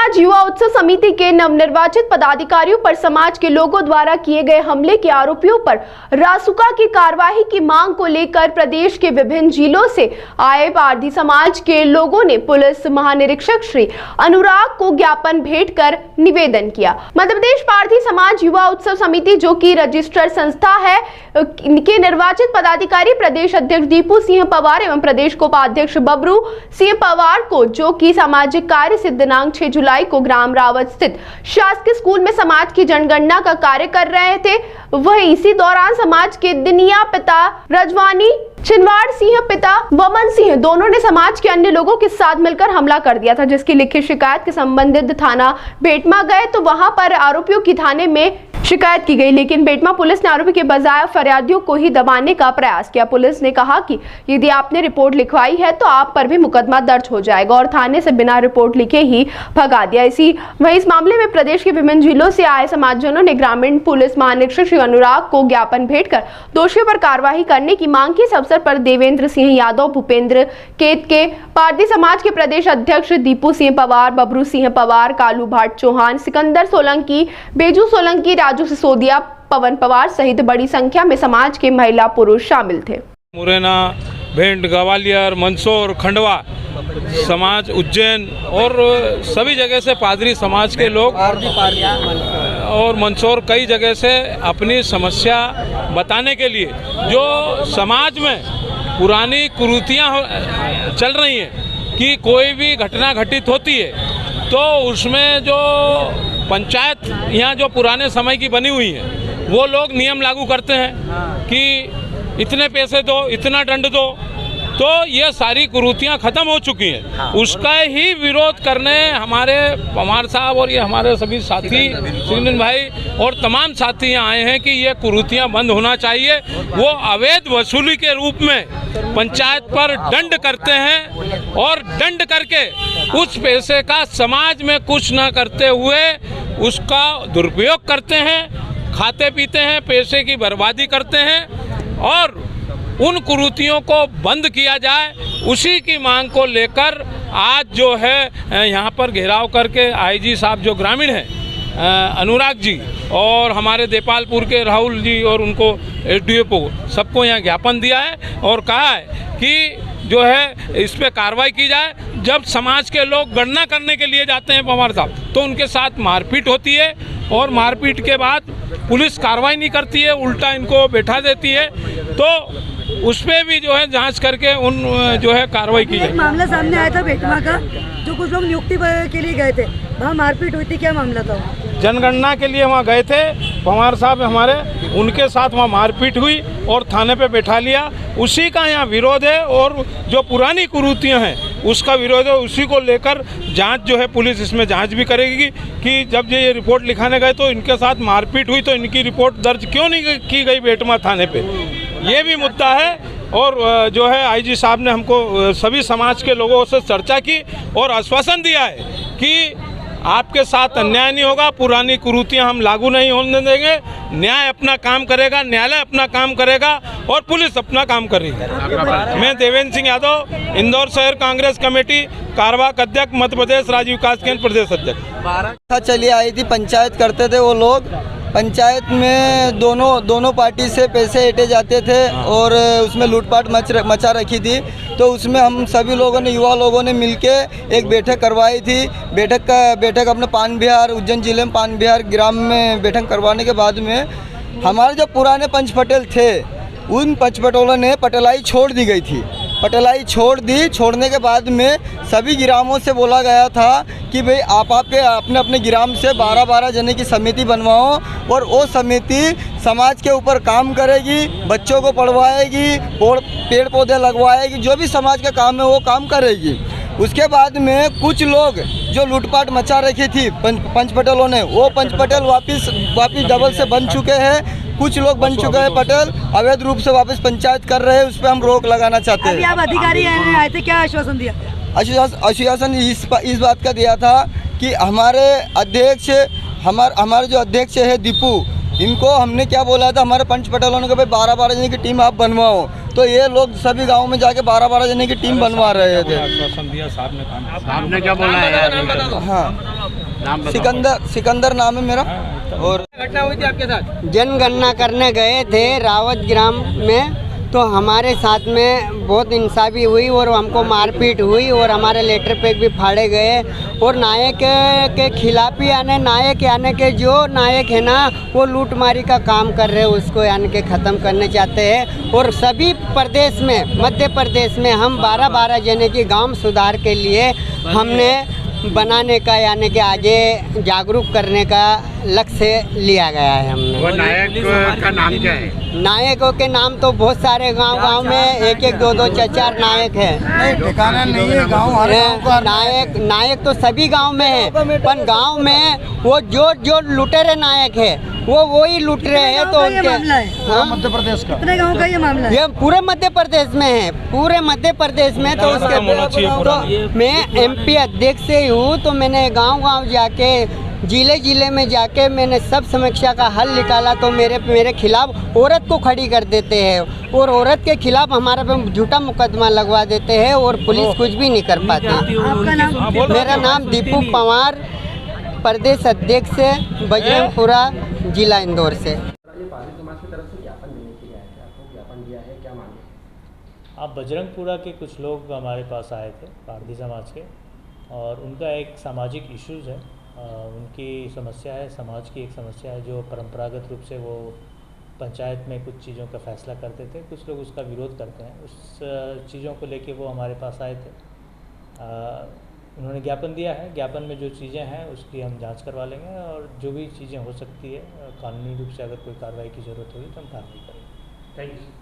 समाज युवा उत्सव समिति के नवनिर्वाचित पदाधिकारियों पर समाज के लोगों द्वारा किए गए हमले के आरोपियों पर रासुका की कार्रवाई की मांग को लेकर प्रदेश के विभिन्न जिलों से आए पारधी समाज के लोगों ने पुलिस महानिरीक्षक श्री अनुराग को ज्ञापन भेंट कर निवेदन किया। मध्य प्रदेश पारधी समाज युवा उत्सव समिति, जो की रजिस्टर्ड संस्था है, के निर्वाचित पदाधिकारी प्रदेश अध्यक्ष दीपू सिंह पवार एवं प्रदेश कोषाध्यक्ष बबरू सिंह पवार को, जो की सामाजिक कार्य से दिनांक 6 जुलाई को ग्राम रावत स्थित शासकीय स्कूल में समाज की जनगणना का कार्य कर रहे थे, वह इसी दौरान समाज के दिनिया पिता रजवानी छिनवाड़ सिंह पिता वमन सिंह दोनों ने समाज के अन्य लोगों के साथ मिलकर हमला कर दिया था, जिसकी लिखित शिकायत के संबंधित थाना बेटमा गए तो वहां पर आरोपियों की थाने में शिकायत की गई, लेकिन बेटमा पुलिस ने आरोपी के बजाय फरियादियों को ही दबाने का प्रयास किया। पुलिस ने कहा कि यदि आपने रिपोर्ट लिखवाई है तो आप पर भी मुकदमा दर्ज हो जाएगा और थाने से बिना रिपोर्ट लिखे ही भगा दिया। वहीं इस मामले में प्रदेश के विभिन्न जिलों से आए समाजजनों ने ग्रामीण पुलिस महानिरीक्षक श्री अनुराग को ज्ञापन भेंट कर दोषियों पर कार्रवाई करने की मांग की। इस अवसर पर देवेंद्र सिंह यादव, भूपेंद्र केत के पारधी समाज के प्रदेश अध्यक्ष दीपू सिंह पवार, बबरू सिंह पवार, कालू भाट चौहान, सिकंदर सोलंकी, बेजू सोलंकी, राजू सिसोदिया, पवन पवार सहित बड़ी संख्या में समाज के महिला पुरुष शामिल थे। मुरैना, भिंड, ग्वालियर, मंदसौर, खंडवा समाज, उज्जैन और सभी जगह से पादरी समाज के लोग और मंदसौर कई जगह से अपनी समस्या बताने के लिए, जो समाज में पुरानी कुरीतियाँ चल रही हैं कि कोई भी घटना घटित होती है तो उसमें जो पंचायत यहाँ जो पुराने समय की बनी हुई है वो लोग नियम लागू करते हैं कि इतने पैसे दो, इतना दंड दो, तो ये सारी कुरीतियाँ ख़त्म हो चुकी हैं। उसका ही विरोध करने हमारे पवार साहब और ये हमारे सभी साथी सिंगन भाई और तमाम साथी यहाँ आए हैं कि ये कुरीतियाँ बंद होना चाहिए। वो अवैध वसूली के रूप में पंचायत पर दंड करते हैं और दंड करके उस पैसे का समाज में कुछ न करते हुए उसका दुरुपयोग करते हैं, खाते पीते हैं, पैसे की बर्बादी करते हैं और उन कुरीतियों को बंद किया जाए, उसी की मांग को लेकर आज जो है यहाँ पर घेराव करके आईजी साहब जो ग्रामीण हैं अनुराग जी और हमारे देपालपुर के राहुल जी और उनको एसडीओ सबको यहाँ ज्ञापन दिया है और कहा है कि जो है इस पे कार्रवाई की जाए। जब समाज के लोग गणना करने के लिए जाते हैं पवार साहब तो उनके साथ मारपीट होती है और मारपीट के बाद पुलिस कार्रवाई नहीं करती है, उल्टा इनको बैठा देती है, तो उस पर भी जो है जांच करके उन जो है कार्रवाई की जाए। मामला सामने आया था बेटमा का, जो कुछ लोग नियुक्ति के लिए गए थे, वहाँ मारपीट हुई थी, क्या मामला था? जनगणना के लिए वहाँ गए थे पवार साहब हमारे, उनके साथ वहाँ मारपीट हुई और थाने पे बैठा लिया। उसी का यहाँ विरोध है और जो पुरानी कुरीतियाँ हैं उसका विरोध है। उसी को लेकर जांच जो है पुलिस इसमें जांच भी करेगी कि जब ये रिपोर्ट लिखाने गए तो इनके साथ मारपीट हुई तो इनकी रिपोर्ट दर्ज क्यों नहीं की गई बेटमा थाने पे, ये भी मुद्दा है। और जो है आईजी साहब ने हमको सभी समाज के लोगों से चर्चा की और आश्वासन दिया है कि आपके साथ अन्याय नहीं होगा, पुरानी कुरीतियाँ हम लागू नहीं होने देंगे, न्याय अपना काम करेगा, न्यायालय अपना काम करेगा और पुलिस अपना काम करेगी। मैं देवेंद्र सिंह यादव, इंदौर शहर कांग्रेस कमेटी कार्यवाहक अध्यक्ष, मध्य प्रदेश राज्य विकास केंद्र प्रदेश अध्यक्ष। चली आई थी, पंचायत करते थे वो लोग, पंचायत में दोनों पार्टी से पैसे ऐंठे जाते थे और उसमें लूटपाट मचा रखी थी। तो उसमें हम सभी लोगों ने, युवा लोगों ने मिलके एक बैठक करवाई थी। बैठक अपने पान बिहार, उज्जैन जिले में पान बिहार ग्राम में बैठक करवाने के बाद में हमारे जो पुराने पंच पटेल थे उन पंच पटेलों ने पटेलाई छोड़ दी गई थी। पटेलाई छोड़ने के बाद में सभी ग्रामों से बोला गया था कि भाई आप अपने अपने ग्राम से 12-12 जने की समिति बनवाओ और वो समिति समाज के ऊपर काम करेगी, बच्चों को पढ़वाएगी, पेड़ पौधे लगवाएगी, जो भी समाज का काम है वो काम करेगी। उसके बाद में कुछ लोग जो लूटपाट मचा रखी थी पंच पटेलों ने, वो पंच पटेल वापिस डबल से बन चुके हैं। कुछ लोग बन चुके हैं पटेल, अवैध रूप से वापस पंचायत कर रहे हैं, उस पर हम रोक लगाना चाहते हैं। अभी आप अधिकारी आए थे, क्या आश्वासन दिया? आश्वासन इस बात का दिया था कि हमारे जो अध्यक्ष है दीपू, इनको हमने क्या बोला था, हमारे पंच पटेलों ने भाई 12-12 जने की टीम आप बनवाओ, तो ये लोग सभी गाँव में जाके 12-12 जने की टीम बनवा रहे थे। आश्वासन दिया साहब ने, साहब ने क्या बोला है? हाँ, सिकंदर नाम है मेरा। और घटना हुई थी आपके साथ? जनगणना करने गए थे रावत ग्राम में, तो हमारे साथ में बहुत इंसाफी हुई और हमको मारपीट हुई और हमारे लेटर पैक भी फाड़े गए। और नायक के खिलाफ ही नायक यानी के जो नायक है ना वो लूटमारी का काम कर रहे हैं, उसको यानी के ख़त्म करने चाहते हैं। और सभी प्रदेश में, मध्य प्रदेश में हम 12-12 जने की गांव सुधार के लिए हमने बनाने का यानी कि आगे जागरूक करने का लक्ष्य लिया गया है हमने। वो नायक का नाम क्या है? नायकों के नाम तो बहुत सारे गांव में 1-1, 2-2, 4-4 नायक हैं। ठिकाना नहीं है गाँव, हर गाँव का नायक तो सभी गांव में है, पर गांव में वो जो लुटेरे नायक है वो ही लूट रहे हैं। तो ये मामला है मध्य प्रदेश का, कितने गाँव का ये मामला है? ये पूरे मध्य प्रदेश में है, पूरे मध्य प्रदेश में। तो उसके तो मैं MP अध्यक्ष से हूँ, तो मैंने गांव जाके जिले में जाके मैंने सब समस्या का हल निकाला। तो मेरे खिलाफ औरत को खड़ी कर देते हैं और औरत के खिलाफ हमारे पे झूठा मुकदमा लगवा देते हैं और पुलिस कुछ भी नहीं कर पाती। आपका नाम? मेरा नाम दीपू पवार, प्रदेश अध्यक्ष है बजरंगपुरा, जिला इंदौर से। आप बजरंगपुरा के कुछ लोग हमारे पास आए थे, पारधी समाज के, और उनका एक सामाजिक इश्यूज़ है। उनकी समस्या है, समाज की एक समस्या है जो परंपरागत रूप से वो पंचायत में कुछ चीज़ों का फैसला करते थे, कुछ लोग उसका विरोध करते हैं। उस चीज़ों को लेके वो हमारे पास आए थे। उन्होंने ज्ञापन दिया है, ज्ञापन में जो चीज़ें हैं उसकी हम जांच करवा लेंगे और जो भी चीज़ें हो सकती है कानूनी रूप से अगर कोई कार्रवाई की ज़रूरत होगी तो हम कार्रवाई करेंगे। Thank you.